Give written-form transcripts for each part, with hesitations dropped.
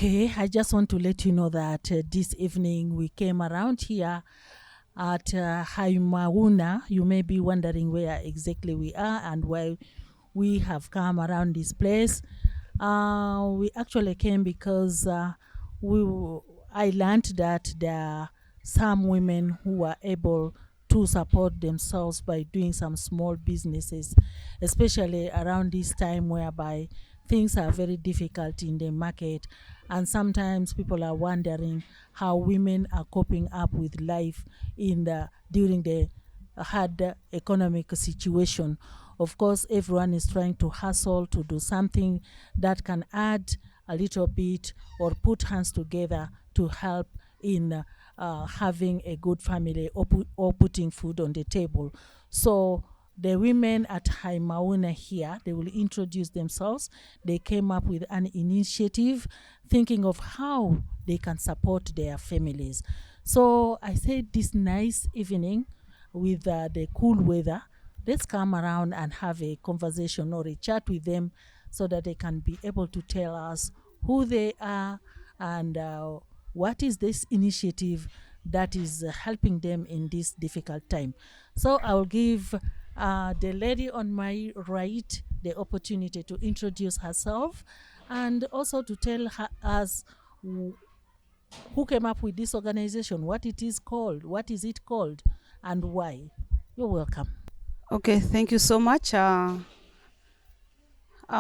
Okay, I just want to let you know that this evening we came around here at Mauna. You may be wondering where exactly we are and why we have come around this place. We actually came because I learned that there are some women who are able to support themselves by doing some small businesses, especially around this time whereby things are very difficult in the market, and sometimes people are wondering how women are coping up with life in the during the hard economic situation. Of course, everyone is trying to hustle to do something that can add a little bit or put hands together to help in having a good family, or putting food on the table. So the women at Mauna here, they will introduce themselves. They came up with an initiative thinking of how they can support their families. So I said this nice evening with the cool weather, let's come around and have a conversation or a chat with them so that they can be able to tell us who they are and what is this initiative that is helping them in this difficult time. So I'll give the lady on my right the opportunity to introduce herself and also to tell us who came up with this organization, what it is called, what is it called, and why. You're welcome. Okay, thank you so much. I'm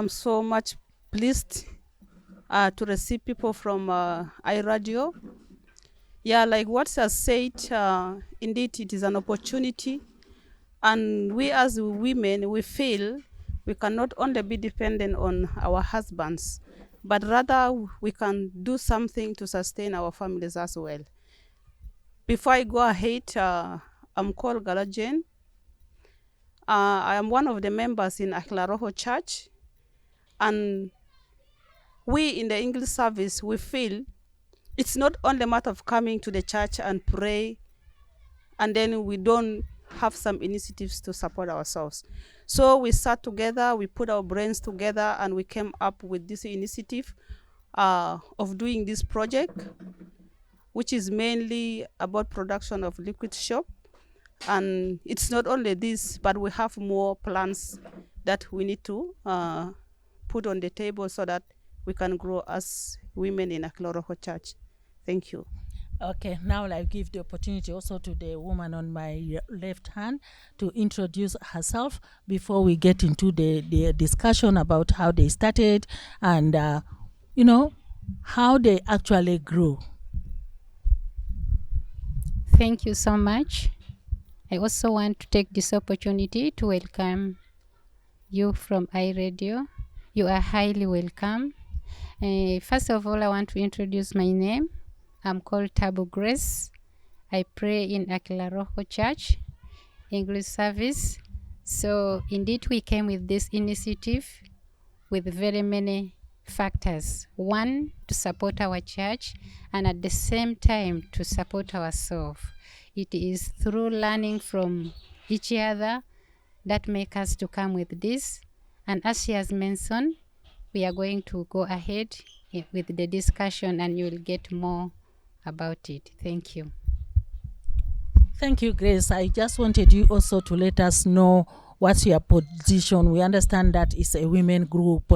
so much pleased to receive people from iRadio. Yeah, like what has said, indeed it is an opportunity. And we as women, we feel we cannot only be dependent on our husbands, but rather we can do something to sustain our families as well. Before I go ahead, I'm called Galajen. I am one of the members in Akila Roho Church, and we in the English service, we feel it's not only a matter of coming to the church and pray, and then we don't have some initiatives to support ourselves. So we sat together, we put our brains together, and we came up with this initiative of doing this project, which is mainly about production of liquid soap. And it's not only this, but we have more plans that we need to put on the table so that we can grow as women in Akila Roho Church. Thank you. Okay, now I'll give the opportunity also to the woman on my left hand to introduce herself before we get into the discussion about how they started and, how they actually grew. Thank you so much. I also want to take this opportunity to welcome you from iRadio. You are highly welcome. First of all, I want to introduce my name. I'm called Tabu Grace. I pray in Akila Roho Church, English service. So indeed, we came with this initiative with very many factors. One, to support our church, and at the same time, to support ourselves. It is through learning from each other that make us to come with this. And as she has mentioned, we are going to go ahead with the discussion and you will get more about it. Thank you. Thank you, Grace. I just wanted you also to let us know what's your position. We understand that it's a women group.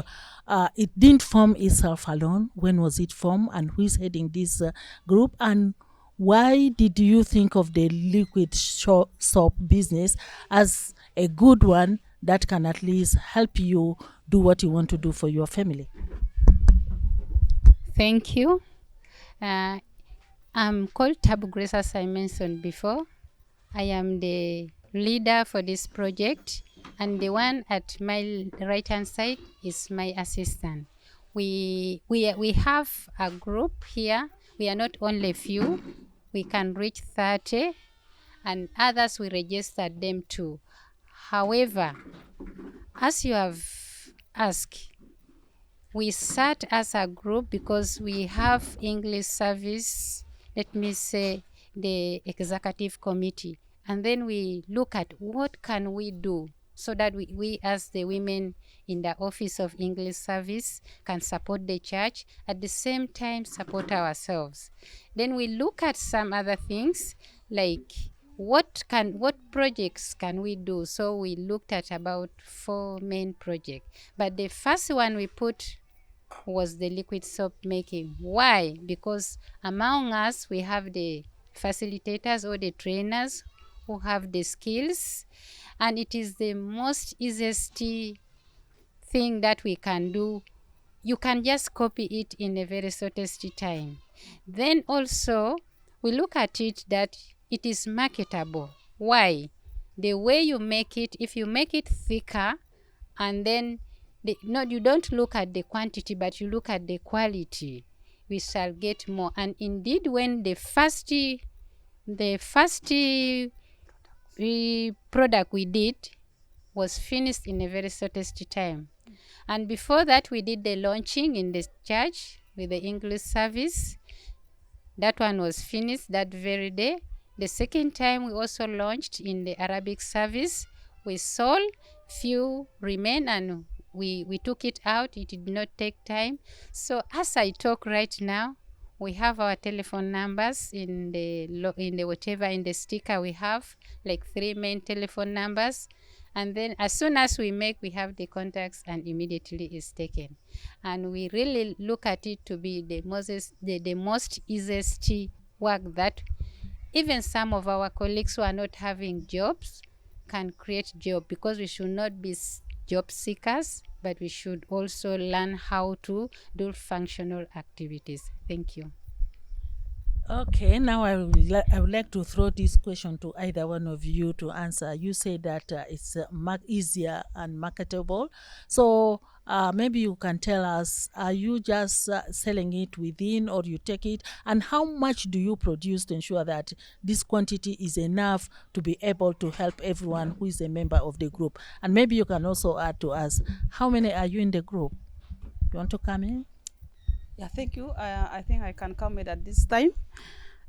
It didn't form itself alone. When was it formed, and who is heading this group? And why did you think of the liquid soap business as a good one that can at least help you do what you want to do for your family? Thank you. I'm called Tabu Grace, as I mentioned before. I am the leader for this project, and the one at my right hand side is my assistant. We have a group here. We are not only few, we can reach 30, and others we registered them too. However, as you have asked, we sat as a group because we have English service, let me say the executive committee, and then we look at what can we do so that we as the women in the Office of English Service can support the church, at the same time support ourselves. Then we look at some other things like what projects can we do. So we looked at about 4 main projects, but the first one we put was the liquid soap making. Why? Because among us we have the facilitators or the trainers who have the skills, and it is the most easiest thing that we can do. You can just copy it in a very shortest time. Then also we look at it that it is marketable. Why? The way you make it, if you make it thicker, and then you don't look at the quantity, but you look at the quality, we shall get more. And indeed, when the first product we did was finished in a very shortest time. And before that, we did the launching in the church with the English service. That one was finished that very day. The second time, we also launched in the Arabic service. We sold, few remain, and we took it out. It did not take time. So as I talk right now, we have our telephone numbers in the sticker. We have like 3 main telephone numbers. And then as soon as we make, we have the contacts, and immediately is taken. And we really look at it to be the most easiest work that even some of our colleagues who are not having jobs can create job, because we should not be job seekers, but we should also learn how to do functional activities. Thank you. Okay, now I would like to throw this question to either one of you to answer. You say that it's easier and marketable. So maybe you can tell us, are you just selling it within, or you take it? And how much do you produce to ensure that this quantity is enough to be able to help everyone who is a member of the group? And maybe you can also add to us, how many are you in the group? You want to come in? Yeah, thank you. I think I can comment at this time.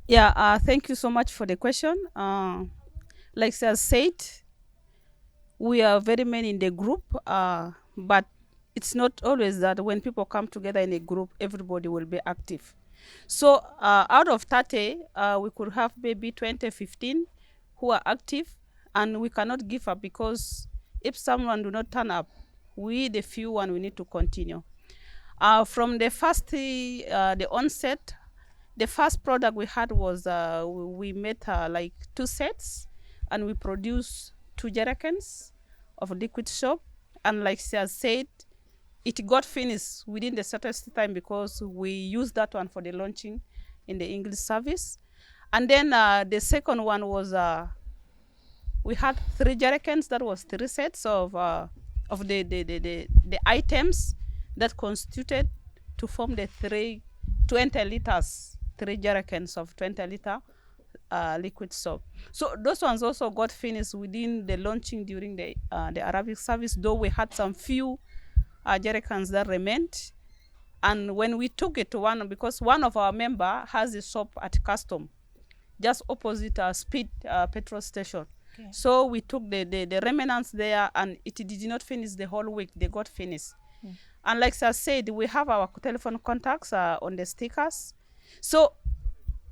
Yeah, thank you so much for the question. Like Sir said, we are very many in the group, but it's not always that when people come together in a group, everybody will be active. So out of 30, we could have maybe 20, 15 who are active, and we cannot give up, because if someone do not turn up, we, the few one, we need to continue. From the first, the onset, the first product we had was we made like 2 sets, and we produced 2 jerrycans of liquid soap. And like Sia said, it got finished within the shortest time, because we used that one for the launching in the English service. And then the second one was we had 3 jerrycans. That was 3 sets of the items that constituted to form the 20 liters, 3 jerrycans of 20-liter liquid soap. So those ones also got finished within the launching during the Arabic service, though we had some few jerrycans that remained. And when we took it to one, because one of our member has a shop at Custom, just opposite our speed petrol station. Okay. So we took the remnants there, and it did not finish the whole week. They got finished. And like I said, we have our telephone contacts on the stickers. So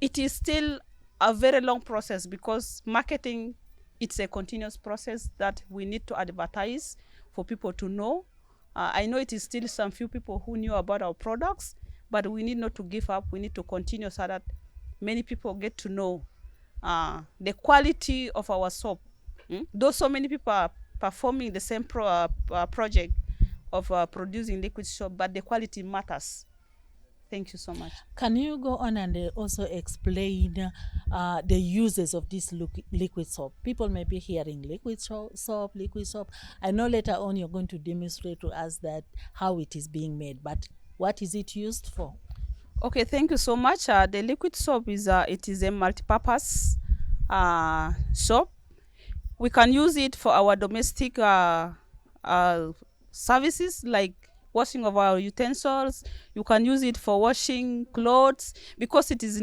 it is still a very long process, because marketing, it's a continuous process that we need to advertise for people to know. I know it is still some few people who knew about our products, but we need not to give up. We need to continue so that many people get to know the quality of our soap. Though so many people are performing the same project of producing liquid soap, but the quality matters. Thank you so much. Can you go on and also explain the uses of this liquid soap? People may be hearing liquid soap. I know later on you're going to demonstrate to us that how it is being made, but what is it used for? Okay, thank you so much. The liquid soap is it is a multi-purpose soap. We can use it for our domestic services, like washing of our utensils. You can use it for washing clothes, because it is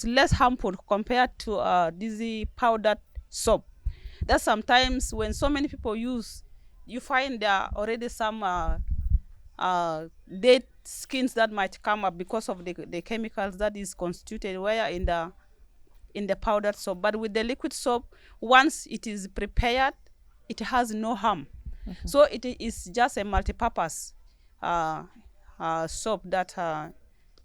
less harmful compared to this powdered soap. That sometimes when so many people use, you find there are already some dead skins that might come up because of the chemicals that is constituted where in the powdered soap. But with the liquid soap, once it is prepared, it has no harm. So it is just a multi-purpose soap that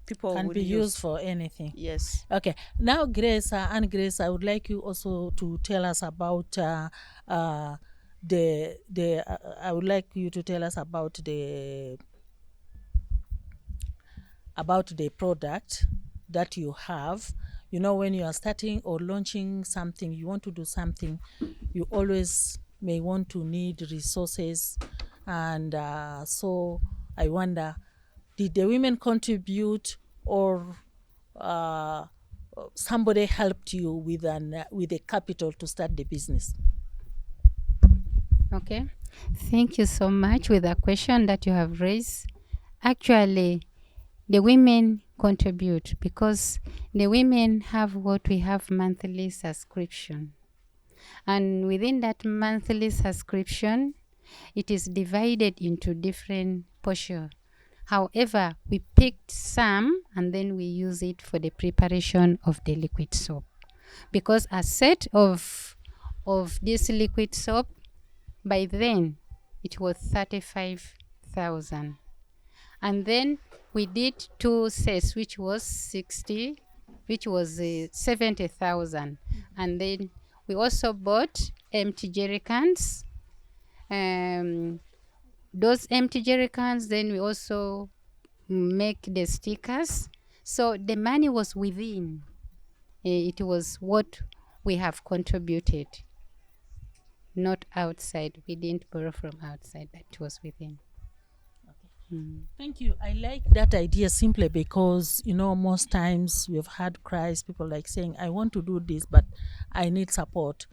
people Can would be use. used for anything. Yes. Okay. Now, Grace, and Grace, I would like you also to tell us about I would like you to tell us about the product that you have. You know, when you are starting or launching something, you want to do something, you always may want to need resources. And so I wonder, did the women contribute, or somebody helped you with a capital to start the business? Okay. Thank you so much with the question that you have raised. Actually, the women contribute because the women have what we have monthly subscription. And within that monthly subscription, it is divided into different portions. However, we picked some and then we use it for the preparation of the liquid soap. Because a set of this liquid soap, by then, it was 35,000. And then we did 2 sets, which was 70,000. And then we also bought empty jerry cans. Those empty jerry cans, then we also make the stickers. So the money was within. It was what we have contributed, not outside. We didn't borrow from outside, but it was within. Thank you. I like that idea simply because, you know, most times we've had cries, people like saying, I want to do this, but I need support.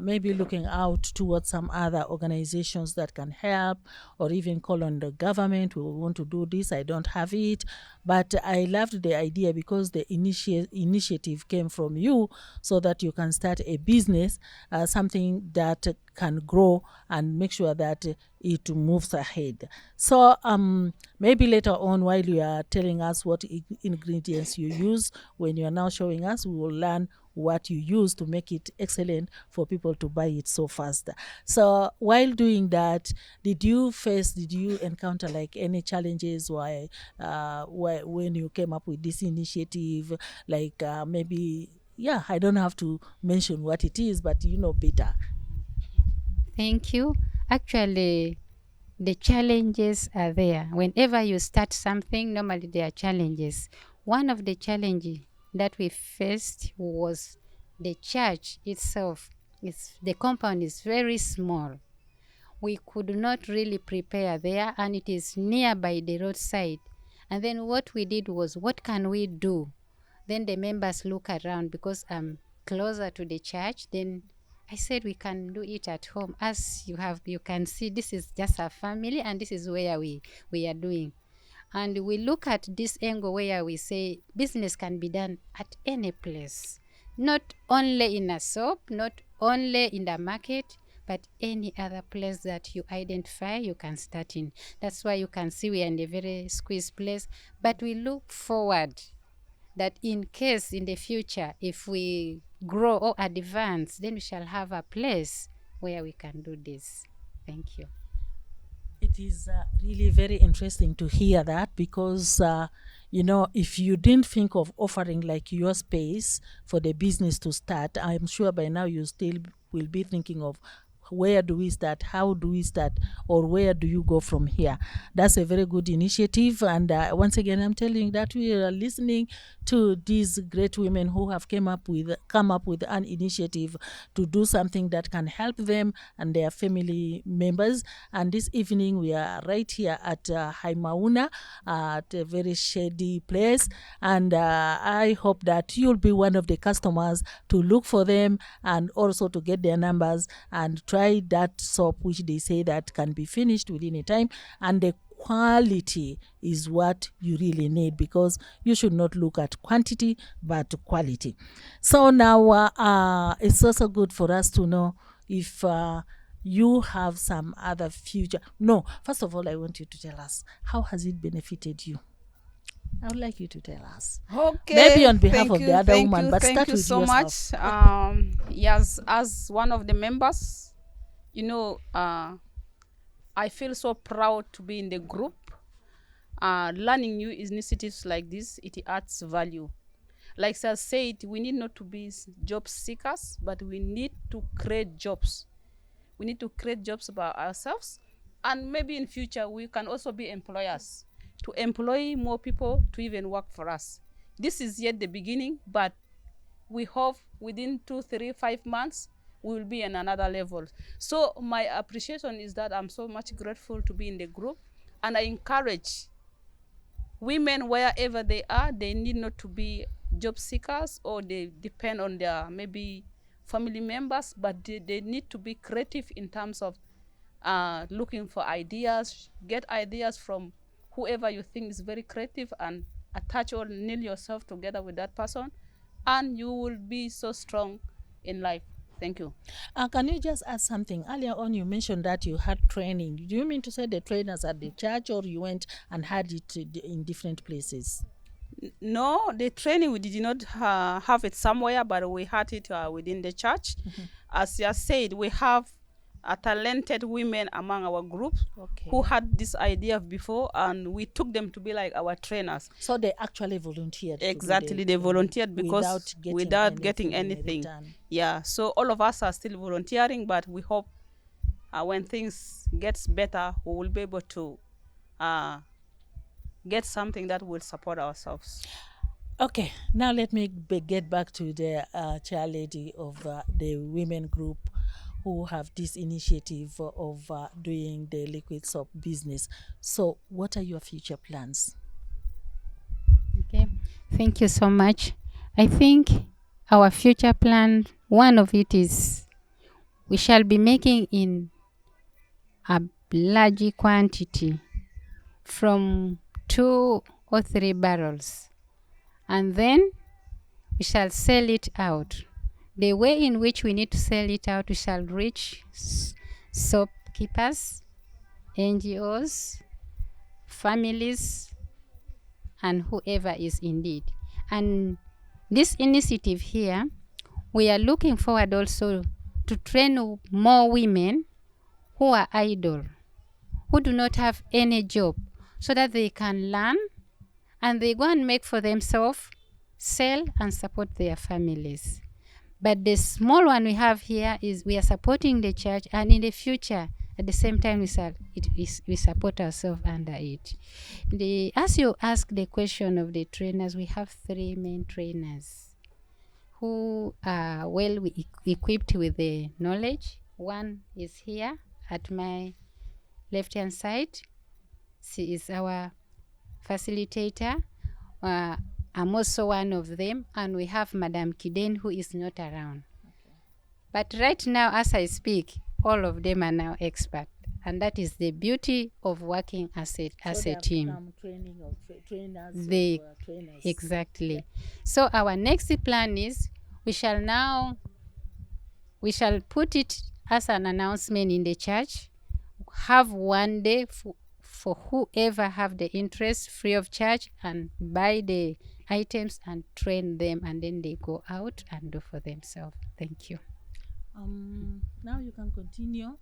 Maybe looking out towards some other organizations that can help, or even call on the government. We want to do this, I don't have it. But I loved the idea because the initiative came from you, so that you can start a business, something that can grow and make sure that it moves ahead. So maybe later on, while you are telling us what ingredients you use, when you are now showing us, we will learn what you use to make it excellent for people to buy it so fast. So while doing that, did you encounter like any challenges when you came up with this initiative? Like maybe, yeah, I don't have to mention what it is, but you know better. Thank you. Actually, the challenges are there. Whenever you start something, normally there are challenges. One of the challenges that we faced was the church itself. The compound is very small. We could not really prepare there, and it is nearby the roadside. And then what we did was, what can we do? Then the members look around because I'm closer to the church. Then I said we can do it at home. As you can see, this is just a family, and this is where we are doing. And we look at this angle where we say business can be done at any place, not only in a soap, not only in the market, but any other place that you identify, you can start in. That's why you can see we are in a very squeezed place, but we look forward that in case in the future, if we grow or advance, then we shall have a place where we can do this. Thank you. It is really very interesting to hear that, because you know, if you didn't think of offering like your space for the business to start, I'm sure by now you still will be thinking of where do we start, how do we start, or where do you go from here. That's a very good initiative. And once again, I'm telling that we are listening to these great women who have come up with an initiative to do something that can help them and their family members. And this evening we are right here at Mauna, at a very shady place, and I hope that you'll be one of the customers to look for them, and also to get their numbers and try that soap, which they say that can be finished within a time. And the quality is what you really need, because you should not look at quantity but quality. So now it's also good for us to know if you have some other future. No, first of all, I want you to tell us, how has it benefited you? I would like you to tell us. Okay. Maybe on behalf thank of you, the other thank woman, you, but thank start you with so yourself. much. Yes, as one of the members, I feel so proud to be in the group. Learning new initiatives like this, it adds value. Like I said, we need not to be job seekers, but we need to create jobs. We need to create jobs by ourselves, and maybe in future we can also be employers to employ more people to even work for us. This is yet the beginning, but we hope within 2, 3, 5 months we will be in another level. So my appreciation is that I'm so much grateful to be in the group, and I encourage women wherever they are. They need not to be job seekers or they depend on their maybe family members, but they need to be creative in terms of looking for ideas, get ideas from whoever you think is very creative, and attach or nail yourself together with that person, and you will be so strong in life. Thank you. Can you just add something? Earlier on, you mentioned that you had training. Do you mean to say the trainers at the church, or you went and had it in different places? No, the training we did not have it somewhere, but we had it within the church. As you said, we have talented women among our group who had this idea before, and we took them to be like our trainers. So they actually volunteered. Exactly, they volunteered because without getting anything. Yeah, so all of us are still volunteering, but we hope when things gets better, we will be able to get something that will support ourselves. Okay, now let me get back to the chair lady of the women group who have this initiative of doing the liquid soap business. So what are your future plans? Okay, thank you so much. I think our future plan, one of it is we shall be making in a large quantity from 2 or 3 barrels, and then we shall sell it out. The way in which we need to sell it out, we shall reach soap keepers, NGOs, families, and whoever is in need. And this initiative here, we are looking forward also to train more women who are idle, who do not have any job, so that they can learn and they go and make for themselves, sell and support their families. But the small one we have here is we are supporting the church, and in the future, at the same time, we support ourselves under it. As you ask the question of the trainers, we have 3 main trainers who are well equipped with the knowledge. One is here at my left-hand side. She is our facilitator. I'm also one of them, and we have Madam Kiden, who is not around. But right now, as I speak, all of them are now expert, and that is the beauty of working as a team. Trainers. Exactly. So our next plan is we shall put it as an announcement in the church. Have one day for whoever have the interest, free of charge, and buy the items and train them, and then they go out and do for themselves. Thank you. Now you can continue.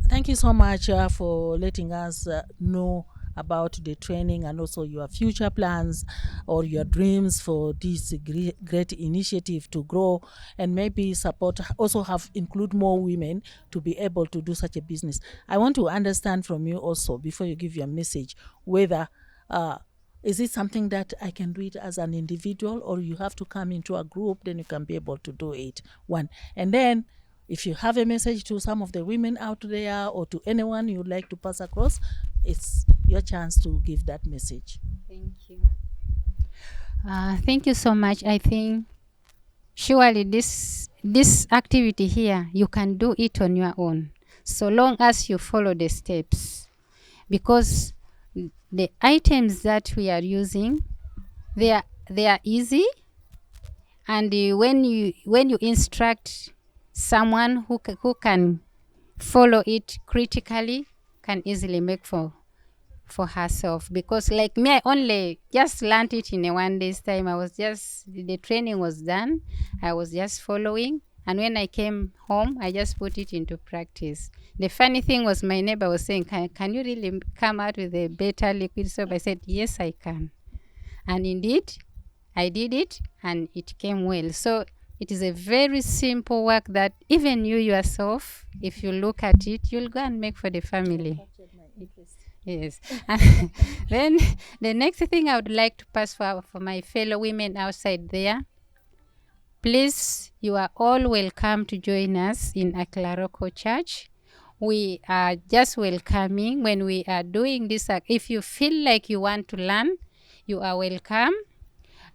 Thank you so much for letting us know about the training and also your future plans or your dreams for this great initiative to grow and maybe support, also include more women to be able to do such a business. I want to understand from you also, before you give your message, whether is it something that I can do it as an individual, or you have to come into a group, then you can be able to do it. One. And then if you have a message to some of the women out there or to anyone you'd like to pass across, it's your chance to give that message. Thank you. Thank you so much. I think surely this activity here, you can do it on your own, so long as you follow the steps. Because the items that we are using, they are easy, and when you instruct someone who can follow it critically can easily make for herself. Because like me, I only just learned it in a 1 day's time. I was just, the training was done, I was just following, and when I came home I just put it into practice. The funny thing was my neighbor was saying, can you really come out with a better liquid soap? I said yes, I can. And indeed I did it and it came well. So it is a very simple work that even you yourself, if you look at it, you'll go and make for the family. Yes. Then the next thing I would like to pass for my fellow women outside there, please, you are all welcome to join us in Akila Roho Church. We are just welcoming when we are doing this. If you feel like you want to learn, you are welcome.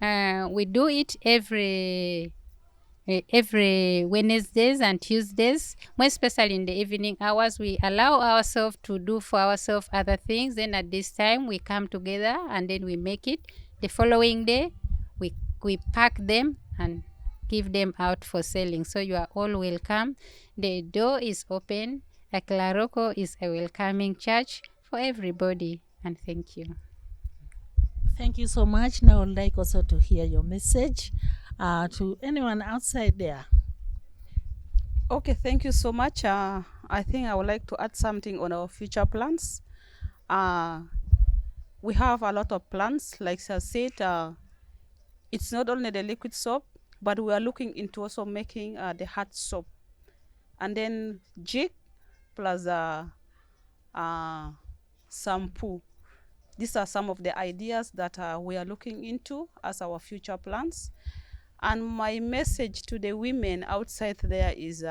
We do it every Wednesdays and Tuesdays, more especially in the evening hours. We allow ourselves to do for ourselves other things. Then at this time we come together and then we make it. The following day we pack them and give them out for selling. So you are all welcome. The door is open. Akila Roho is a welcoming church for everybody. And thank you. Thank you so much. Now I'd like also to hear your message to anyone outside there. Okay, thank you so much. I think I would like to add something on our future plans. We have a lot of plans. Like I said, it's not only the liquid soap, but we are looking into also making the hard soap. And then jig plus shampoo. These are some of the ideas that we are looking into as our future plans. And my message to the women outside there is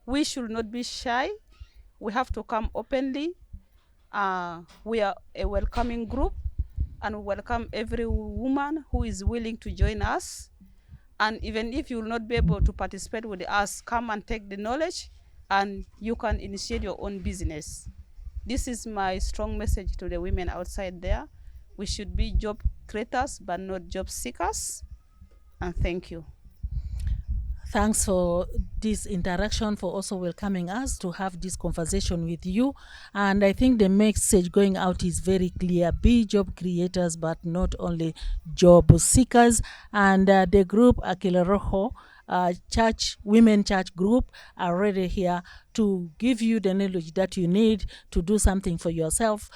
we should not be shy. We have to come openly. We are a welcoming group, and we welcome every woman who is willing to join us. And even if you will not be able to participate with us, come and take the knowledge, and you can initiate your own business. This is my strong message to the women outside there. We should be job creators, but not job seekers. And thank you. Thanks for this interaction, for also welcoming us to have this conversation with you. And I think the message going out is very clear. Be job creators, but not only job seekers. And the group Akila Roho church, women church group are ready here to give you the knowledge that you need to do something for yourself,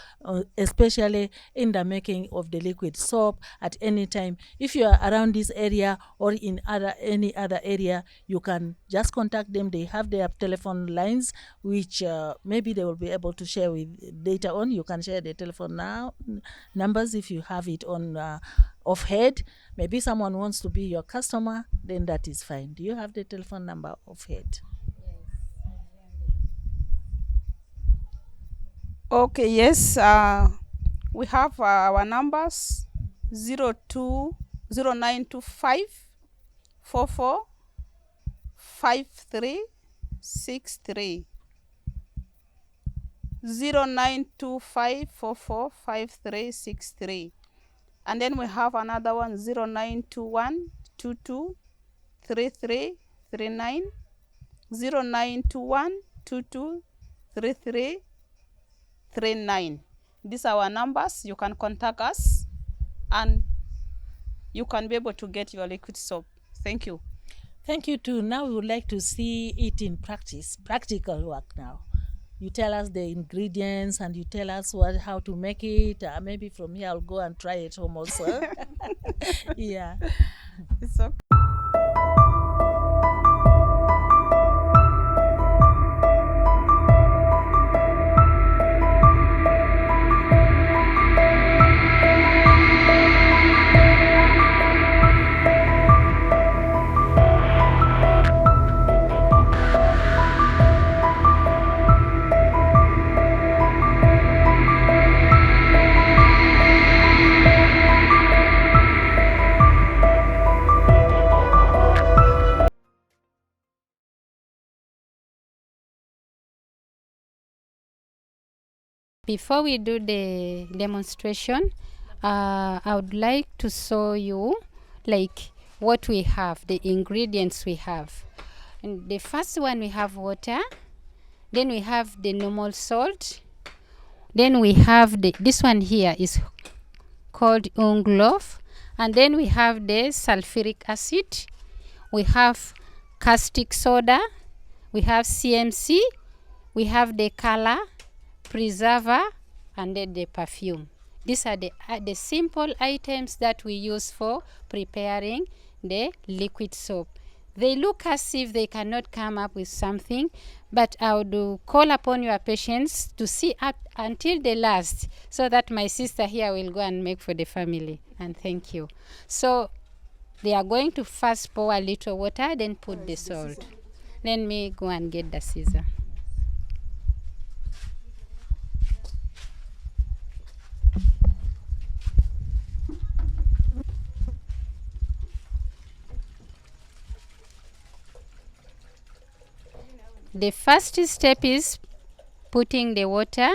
especially in the making of the liquid soap at any time. If you are around this area or in any other area, you can just contact them. They have their telephone lines, which maybe they will be able to share with later on. You can share the telephone numbers if you have it on off head. Maybe someone wants to be your customer, then that is fine. Do you have the telephone number off head? Okay, yes. We have our numbers 0925 44 5363. 0925 44 5363. And then we have another one 0921 22 3339. 0921 22 3339. These are our numbers. You can contact us and you can be able to get your liquid soap. Thank you. Thank you too. Now we would like to see it in practice, practical work now. You tell us the ingredients and you tell us how to make it. Maybe from here I'll go and try it home also. Yeah. It's okay. Before we do the demonstration, I would like to show you like what we have, the ingredients we have. And the first one, we have water. Then we have the normal salt. Then we have this one here is called unglof. And then we have the sulfuric acid. We have caustic soda. We have CMC. We have the color, preserver, and then the perfume. These are the simple items that we use for preparing the liquid soap. They look as if they cannot come up with something, but I would call upon your patience to see up until the last, so that my sister here will go and make for the family. And thank you. So they are going to first pour a little water, then put the salt. Let me go and get the scissor. The first step is putting the water.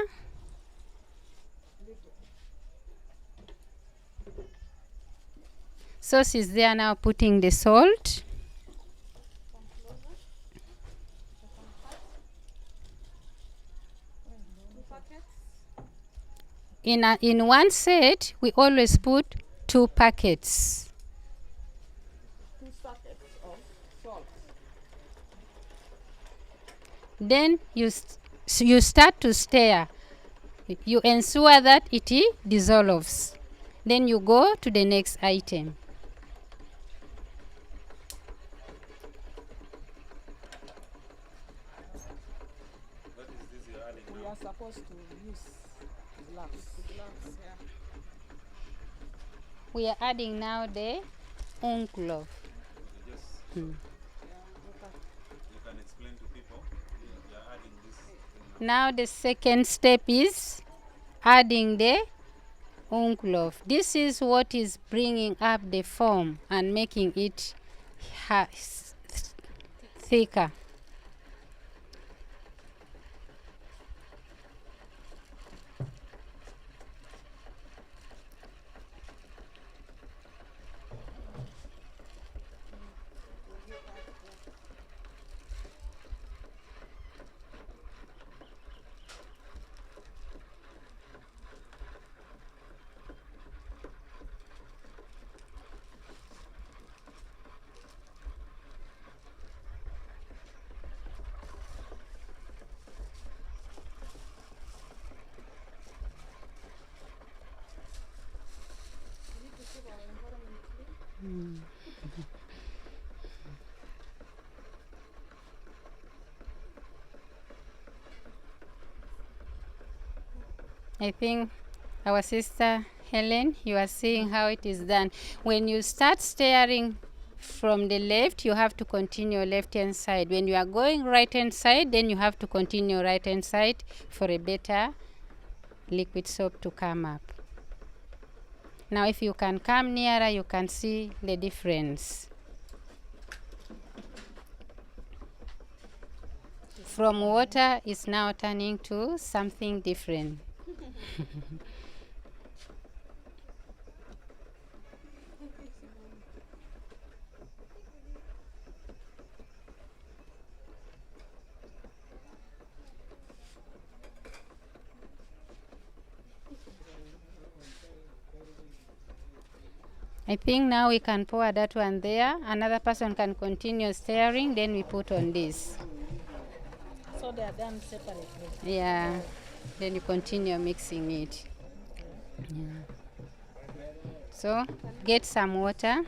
So she's there now putting the salt. In one set, we always put 2 packets. 2 packets of salt. Then you start to stir. You ensure that it dissolves. Then you go to the next item. What is this you're adding We now? are supposed to use gloves. We are adding now the unglof. Okay, just you can explain to people. You're adding this. Now the second step is adding the unglof. This is what is bringing up the foam and making it thicker. I think our sister Helen, you are seeing how it is done. When you start stirring from the left, you have to continue left hand side. When you are going right hand side, then you have to continue right hand side for a better liquid soap to come up. Now if you can come nearer, you can see the difference. From water, it's now turning to something different. I think now we can pour that one there. Another person can continue stirring, then we put on this. So they are done separately. Yeah. Then you continue mixing it. Yeah. So get some water.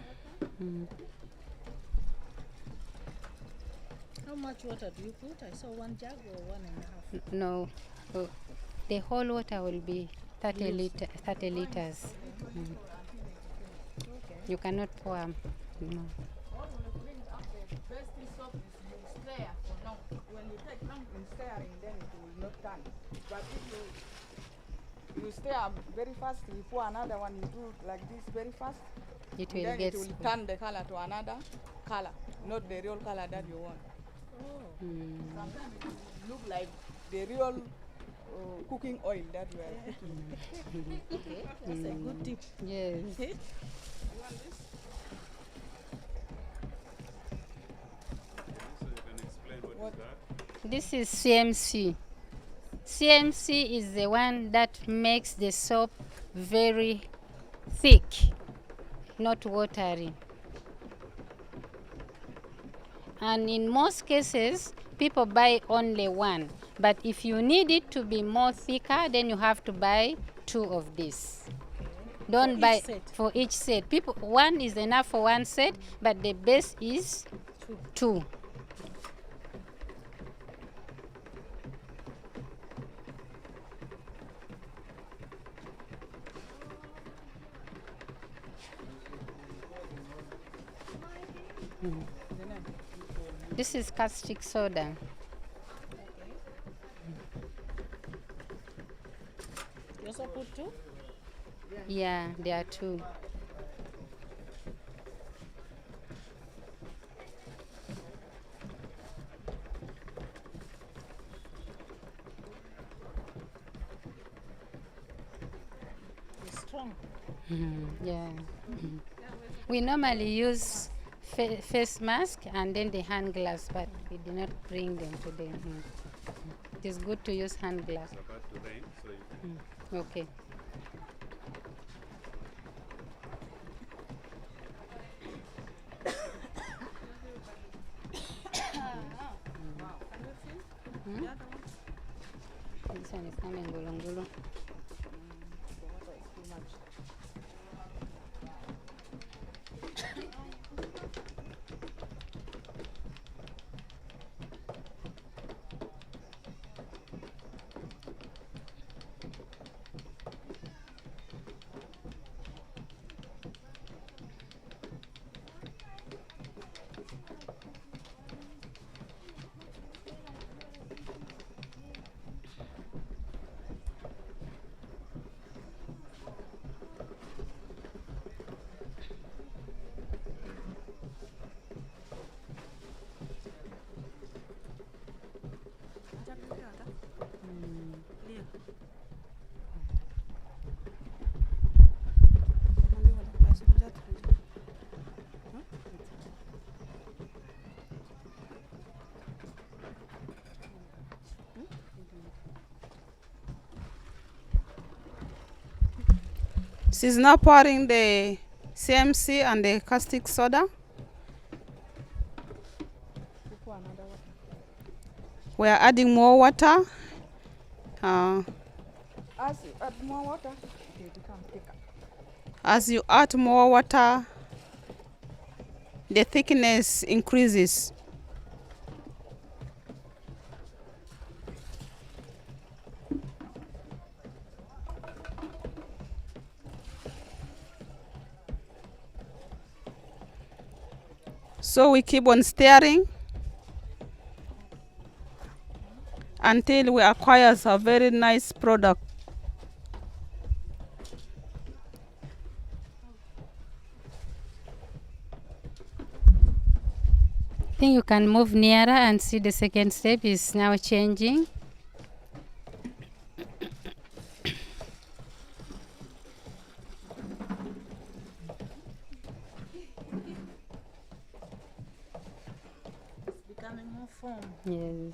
How much water do you put? I saw 1 jug or 1.5. No, the whole water will be 30 liters. You cannot pour. No. Best soap is you stir for long. When you take long in stirring, then it will not turn. But if you stir very fast, you pour another one, you do like this very fast, It will then get it will turn the color to another color, not the real color that you want. Sometimes it will look like the real cooking oil that you are cooking. That's a good tip. Yes. You want this? What? This is CMC. CMC is the one that makes the soap very thick, not watery. And in most cases, people buy only one. But if you need it to be more thicker, then you have to buy 2 of this. Don't For buy each set? for each set. People, one is enough for one set, but the best is 2. This is caustic soda. You also put 2? Yeah, there are 2. It's strong. Yeah. We normally use face mask and then the hand gloves, but we did not bring them today. It is good to use hand gloves. It's about to rain, so you Okay. This one is coming gulungulu. She's now pouring the CMC and the caustic soda. We are adding more water. As you add more water, they become thicker. As you add more water, the thickness increases. So we keep on stirring until we acquire a very nice product. I think you can move nearer and see the second step is now changing. It's becoming more foam. Yes.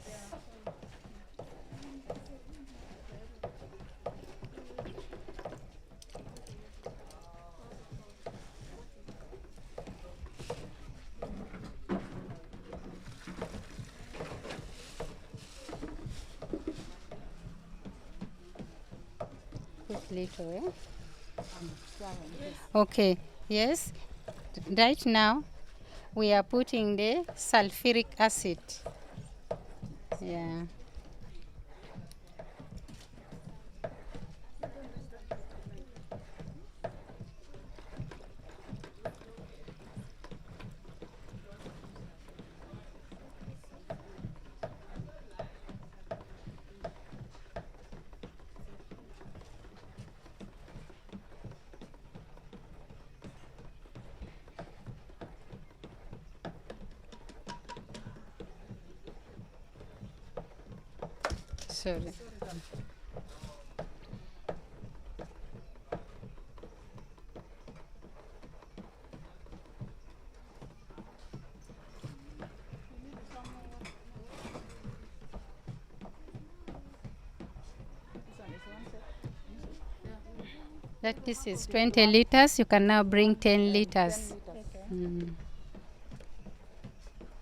Put little, Okay, yes. Right now, we are putting the sulfuric acid. Yeah. Sorry. That this is 20 liters. You can now bring 10 liters. Mm.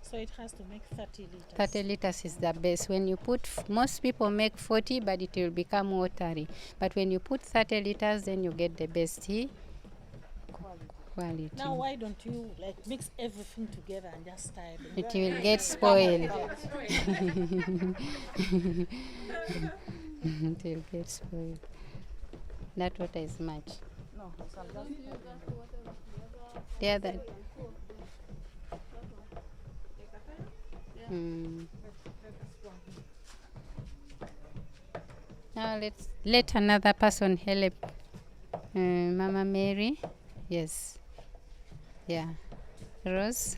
So it has to make 30 liters. 30 liters is the best. When you put, most people make 40, but it will become watery. But when you put 30 liters, then you get the best tea quality. Now, why don't you like mix everything together and just stir it? It will get spoiled. It will get spoiled. That water is much. No, so just The other. Now let another person help. Mama Mary, yes. Yeah. Rose,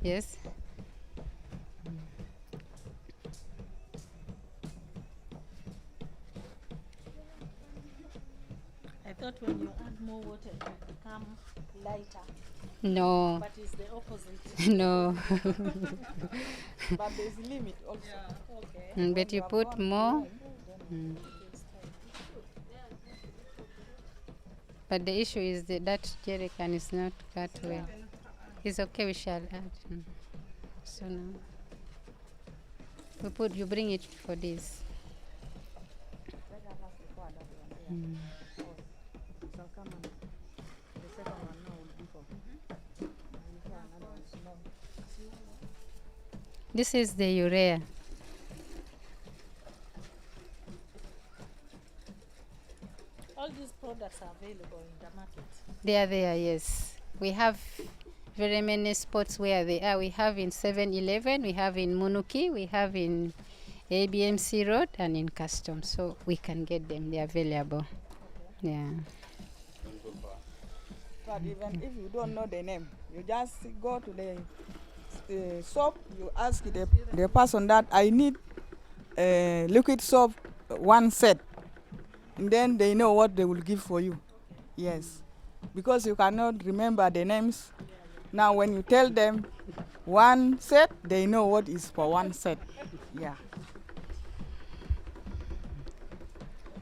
yes. I thought when you add more water, it will become lighter, No, but it's the opposite. no. but there's a limit also. Okay. But you put more. But the issue is that jerry can is not cut well. It's okay, we shall add. So now you bring it for this. So come on. The second one now will be for. This is the urea. All these products are available in the market. They are there, yes. We have very many spots where they are. We have in 7-Eleven, we have in Munuki, we have in ABMC Road and in Customs. So we can get them, they're available. Yeah. But even if you don't know the name, you just go to the shop, you ask the person that I need liquid soap, one set. And then they know what they will give for you. Yes. Because you cannot remember the names. Now when you tell them one set, they know what is for one set. Yeah.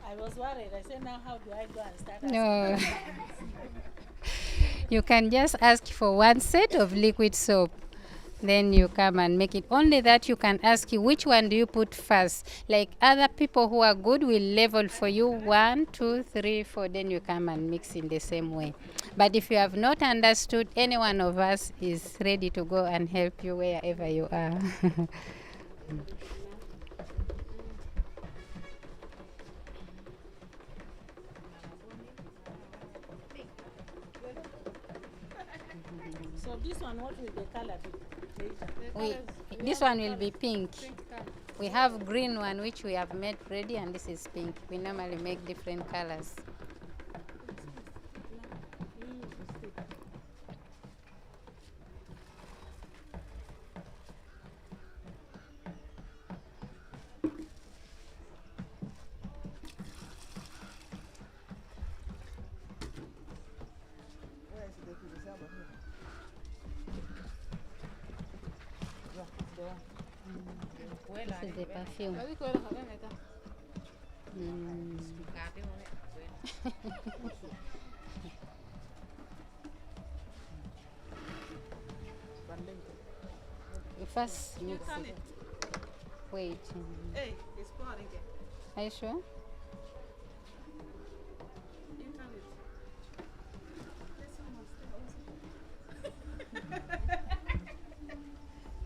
I was worried. I said, now how do I go and start? No. You can just ask for one set of liquid soap. Then you come and make it. Only that you can ask you which one do you put first. Like other people who are good will level for you 1, 2, 3, 4. Then you come and mix in the same way. But if you have not understood, any one of us is ready to go and help you wherever you are. So this one, what will the color be later? This one will be pink. We have green one which we have made ready, and this is pink. We normally make different colors. Where is the preserver here? Yeah, there. This is the perfume. You first mix it. Wait. Hey, it's pouring. Are you sure?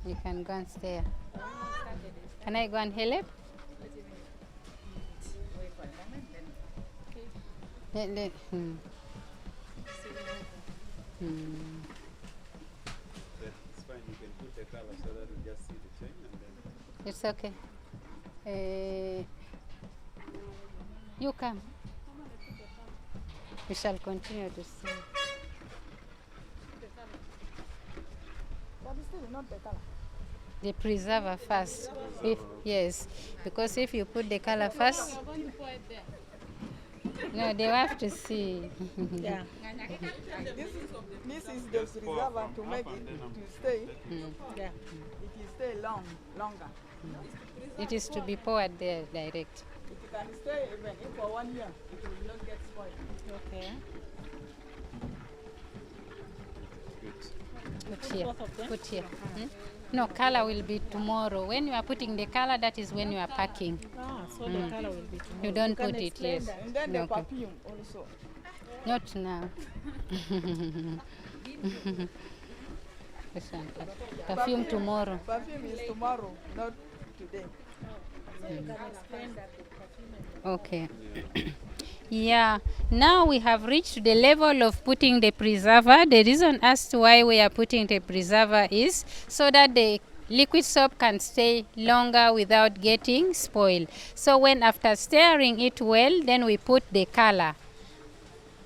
You can go and stay. Can I go and help? Let, It's fine, you can put the color so that we just see the change and then. It's okay. You come. We shall continue to see. But it's still not the color. The preserver first. Yes, because if you put the color first, no, they have to see. Yeah. This is the preserver to make it to stay. Yeah. It will stay longer. It is to be poured there direct. It can stay even if for 1 year, it will not get spoiled. Okay. Put here. Both of them? Put here. No, color will be tomorrow. When you are putting the color, that is when you are packing. So the color will be tomorrow. You don't can put it, explain yes. that. And then No, the okay. perfume also. Not now. This one. Perfume tomorrow. Perfume is tomorrow, not today. Okay. Yeah. Now we have reached the level of putting the preserver. The reason as to why we are putting the preserver is so that the liquid soap can stay longer without getting spoiled. So when after stirring it well, then we put the color.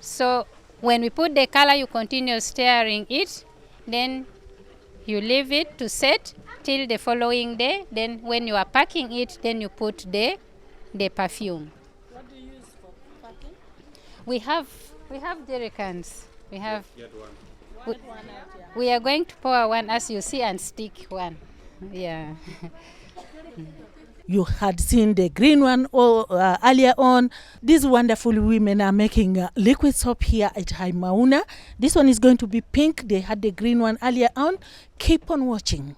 So when we put the color, you continue stirring it, then you leave it to set till the following day. Then when you are packing it, then you put the perfume. What do you use for packing? We have jerry cans. We have. Get one. One out here. We are going to pour one as you see and stick one. Yeah. You had seen the green one earlier on. These wonderful women are making liquid soap here at Mauna. This one is going to be pink. They had the green one earlier on. Keep on watching.